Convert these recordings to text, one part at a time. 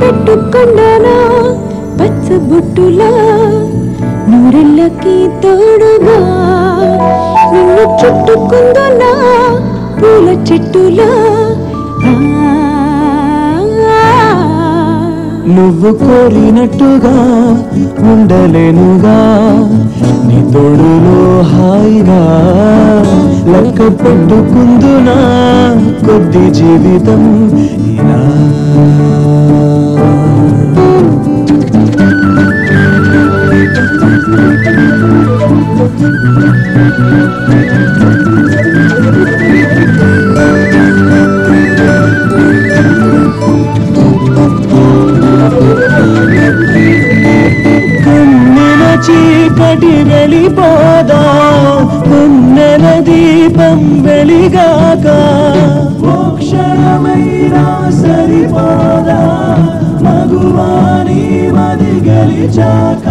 పెట్టుకున్నానా పచ్చబొట్టులా నూరెళ్ళకి తోడుగా నిన్ను చుట్టుకుందునా పూల చెట్టులా నువ్వు కోరినట్టుగా ఉండలేనుగా నీ తోడులో హాయిగా లెక్క పెట్టుకుందునా కొద్ది జీవితం ఇలా చీకటి వెళ్ళిపోదా పున్నెల దీపం వెలిగాక క్షణమైనా సరిపోదా మగువాని మది గెలిచాక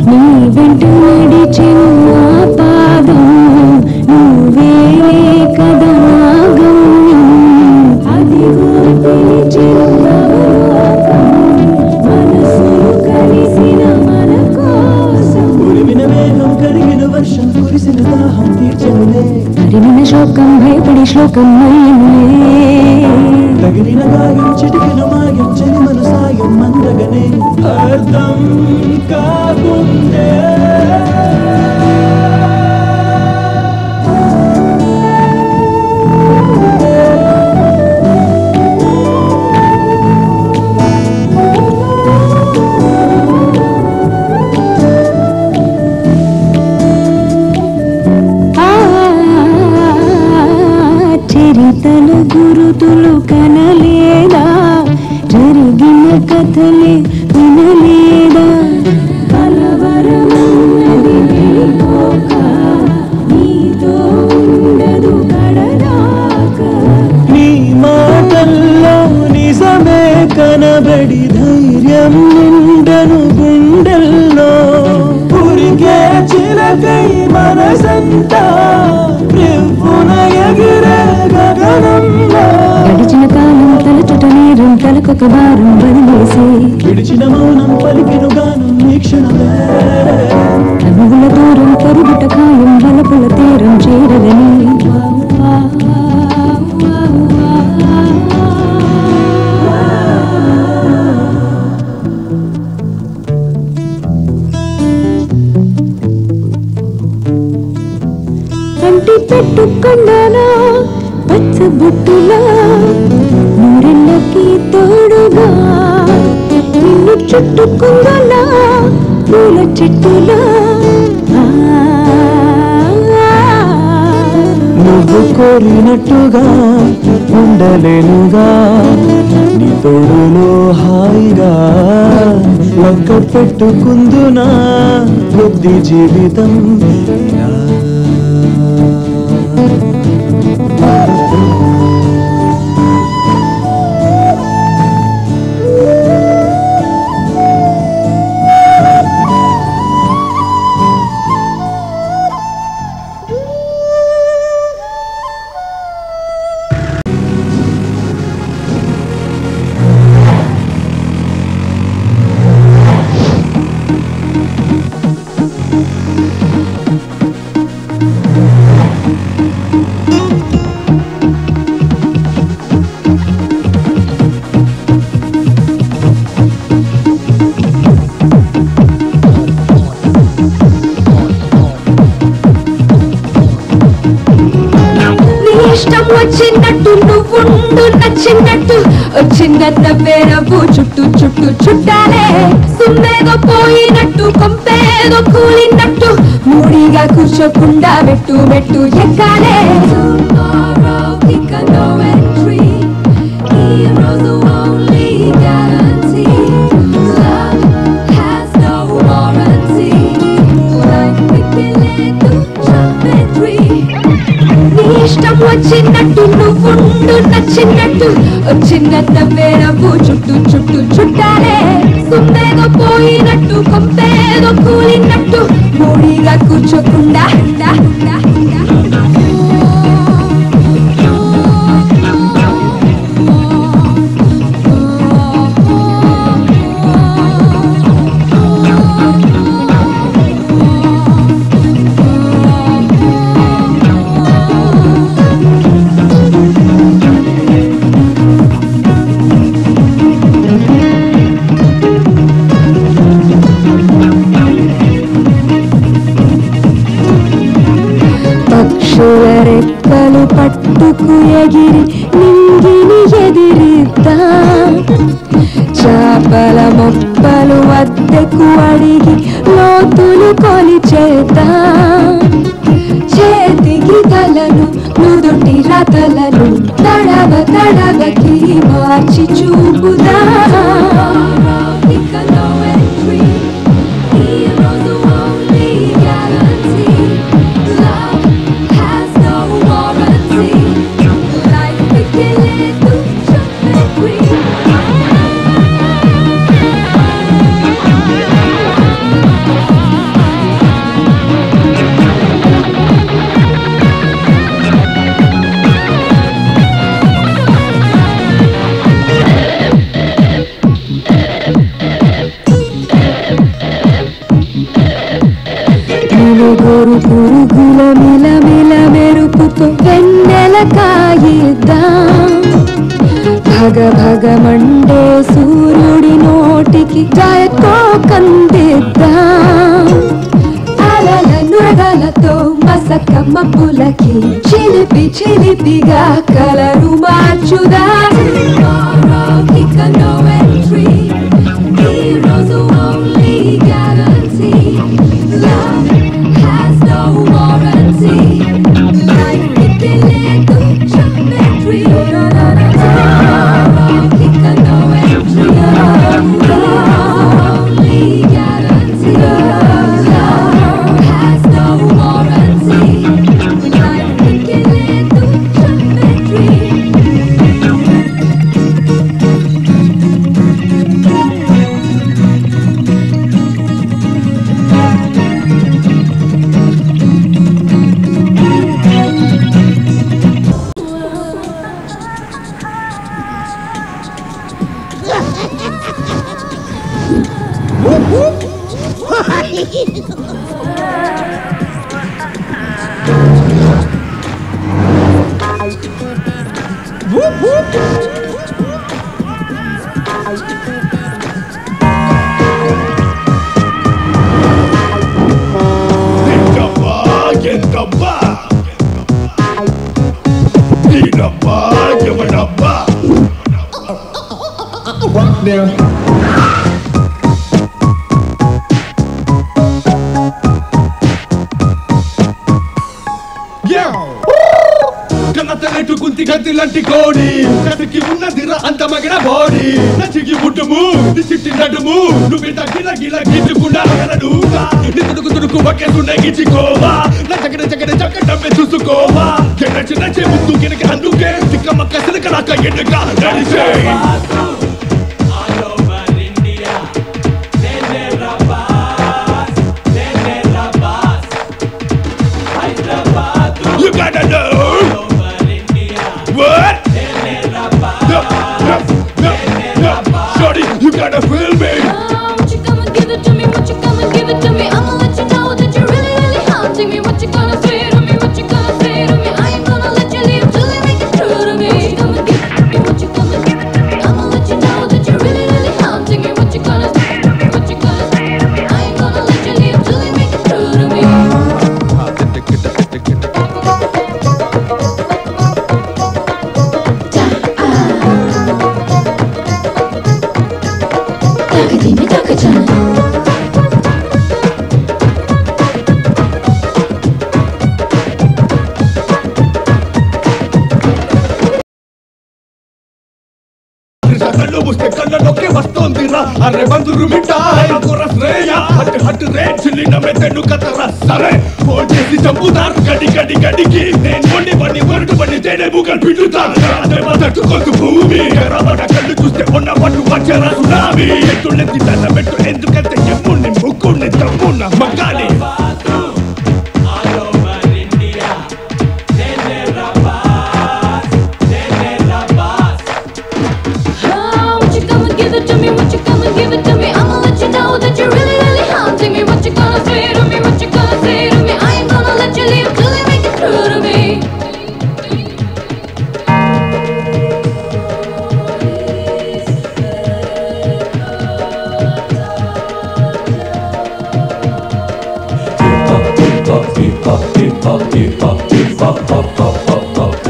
నీ వెంట నడిచిన పాదం నువ్వే కదా గమ్యం అదిగో పిలిచిన మనసు కలిసిన మన కోసం ఉరిమిన వేగం కరిగిన వర్షం కురిసిన దాహం తీర్చనులే తరిమిన శోకం భయపడి శ్లోకం తగిలిన గాయం చిటికిన మాయం చెలిమల సాయం మందగనే అర్థం కాకుండే చరితల గురుతులు కనలేదా జరిగిన కథలే వినలేదా కలవరమన్నది వెళ్ళిపోక నీతో ఉండదు కడదాకా నీ మాటల్లో నిజమే కనబడి ధైర్యం నిండను గుండెల్లో ఊరికే చిలకై మనసంతా గడిచిన కాలం తలచుట నేరం తలకొక భారం వదిలేసి విడిచిన మౌనం పలికిన గానం వీక్షణమే కనుగుల దూరం కరుగుట ఖాయం వలపుల తీరం చేరదని అంటి పెట్టుకున్నానా పచ్చబొట్టులా నూరెళ్ళకి తోడుగా నిన్ను చుట్టుకుందునా పూల చెట్టులా నువ్వు కోరినట్టుగా ఉండలేనుగా నీ తోడులో హాయిగా లెక్క పెట్టుకుందునా కొద్ది జీవితం ఇలా ఇష్టం వచ్చినట్టు నువ్వుండు నచ్చినట్టు వచ్చిందన్న వేరవు చుట్టూ చుట్టూ చుట్టాలే సుమ్మేదో పోయినట్టు కొంపేదో కూలినట్టు మూడిగా కూర్చోకుండా మెట్టు మెట్టు ఎక్కాలే ఇష్టం వచ్చినట్టు నువ్వుండు నచ్చినట్టు వచ్చిందన్న వేరవు చుట్టూ చుట్టూ చుట్టాలే సుమ్మేదో పోయినట్టు కొంపేదో కూలినట్టు మూడిగా కూర్చోకుండా పట్టుకు ఎగిరి నింగిని ఎదిరిద్దాం చాపల మొప్పలు వద్దకు అడిగి లోతులు కొలిచేద్దాం చేతికి తలను నుదుటి రతలను తడవ తడవకి మార్చి చూపుదాం గోరు పురుగుల మిలమిల మెరుపుతో వెన్నెల కాయిద్దాం భగ భగ మండే సూర్యుడి నోటికి జాయతో కందిద్దాం అలల నురగలతో మసకమ్మ పులకి చిలిపి చిలిపిగా కలరు మార్చుదా గతిలాంటి కోడి కతికి ఉన్నదిరా అంత మగన బాడీ నచ్చికి ముట్టుము చిట్టి నడుము నువ్వు గిల గిల గిట్టుకుండా నితుడుకు తుడుకు ఒకేసుండే గిచ్చుకోవా నా చక్కన చక్కన చక్కడమ్మే చూసుకోవా చిన్న చిన్న ముందు గినక అందుకే చిక్కమ్మ కసరక నాక ఎన్నుక నడిచే You gotta know what? No. Shorty, you gotta feel me. What you come and give it to me? What you come and give it to me? I'ma let you know that you're really, really haunting me. What you gonna say to me? What you gonna say to me? I ain't gonna let you leave till you make it true to me. Come and give it to me. What you come and give it to me? I'ma let you know that you're really, really haunting me. What you gonna say? What you gonna say? I ain't gonna let you leave till you make it true to me. కళ్ళలోకి వస్తోందిరా అరే బంధురు మిఠాయి Shreya hot hot రే చిల్లిన మెత్తను కతరా సరే phone చేసి చంపుతారు గడి గడి గడికి నేను వండి బండి వరటు బండి తేనే బుగలు పిండుతాను అదే తట్టుకోదు భూమి ఎర్రబడ కళ్ళు చూస్తే ఉన్న పట్టు వచ్చరా సునామీ ఎత్తులెత్తి తన పెట్టు ఎందుకంటే ఎమ్ముని ముక్కుని తమ్మున్న మగాలి What you gonna say to me? What you gonna say to me? I ain't gonna let you leave till you make it true to me. Hip hop, hip hop, hip hop, hip hop, hip hop, hip hop, hip hop, hip hop.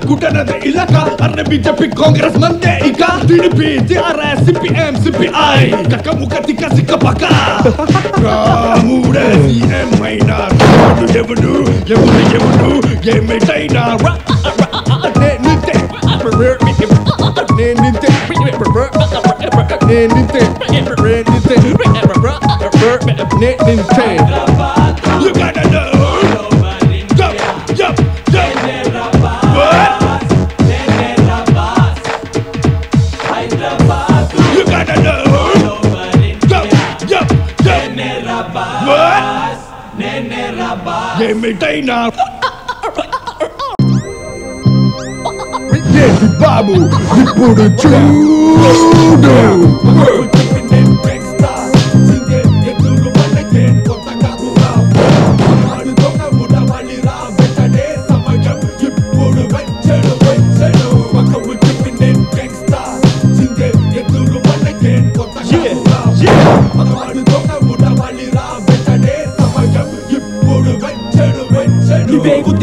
కుటనదే ఇలాక అరే BJP Congress మందే ఇక TDP TRS CPM CPI కక్కముక్క తిక్క సిక్క పక్క రాముడే CM అయినా ఎవడు ఏమిటైనా You gotta know. Yup. What? You gotta know. Yup. What? ఏమిటైనా బాబు ఇప్పుడు చూడు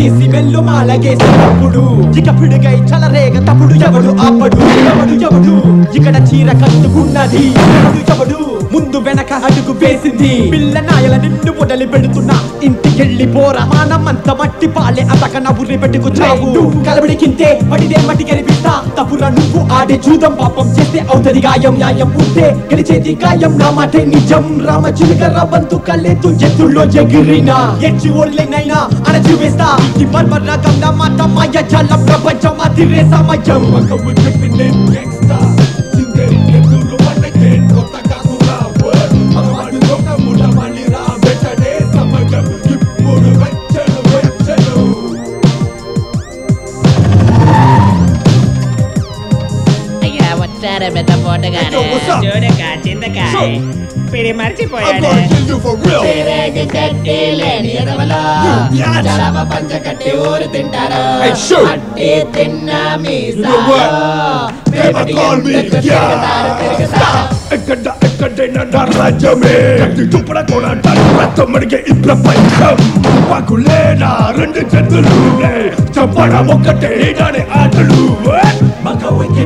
తీసి వెళ్ళు మాలగేసినప్పుడు ఇక పిడుగై చలరేగ తప్పుడు ఎవడు ఆపడు ఎవడు ఇక్కడ చీర కట్టుకున్నది ఎవడు ముందు వెనక అడుగు వేసింది పిల్ల నాయల నిన్ను వదిలి పెడుతున్నా ఇంటికెళ్ళి పోరా మానమంత మట్టి పాలే అతక నవ్వురి పెట్టుకు చావు కలబడికింతే పడిదే మట్టి కనిపిస్తా తప్పురా నువ్వు ఆడే చూద్దాం పాపం చేస్తే అవుతది గాయం న్యాయం ఉంటే గెలిచేది గాయం నా మాటే నిజం రామ చిలుకర్ర బంతు కళ్ళెత్తు ఎత్తుల్లో ఎగిరినా ఎచ్చి ఓళ్ళైనైనా అణచి వేస్తా ఈ బర్బరకం నా మాట మాయ జల ప్రపంచం అతిరే సమయం పెద్ద పోటగానే చూడక చింతకాయ పిడి మర్చిపోయాడు పంచకట్టి ఊరు తింటారు ఎక్కడైనా నా రాజ్యమే చుప్పడకోనడిగే ఈ ప్రపంచం పకులేనా రెండు చేతులు చంపడం ఒక్కటే నానే ఆటలు మగవికి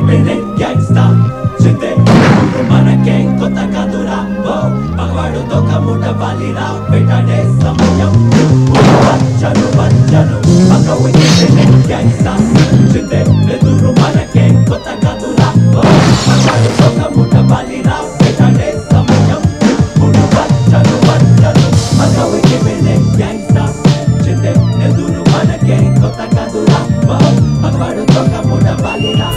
మనకే కొత్త కాదురా మగవాడు తొక్క ముట బాలిరా పెట్టడే సమయం వచ్చను మగవికి ఎదురు మనకే కొత్త కాదురా మగవాడు తొక్క ముట బాలిరా పెట్టడే సమయం వచ్చను మగవికి ఎదురు మనకే కొత్త కాదురా మగవాడు తొక్క ముట బాలిరా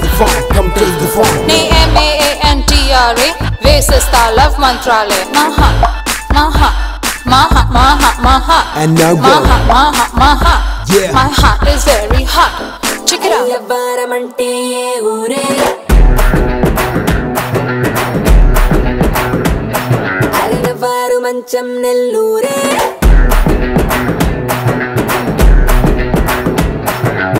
M-A-A-N-T-R-A Vesis Style of Mantrale Maha Maha Maha Maha Maha And now go Maha Maha Yeah My heart is very hot Check it out ఎవ్వరమంటే ఏ ఊరే అరనవారు మంచం నెల్లూరే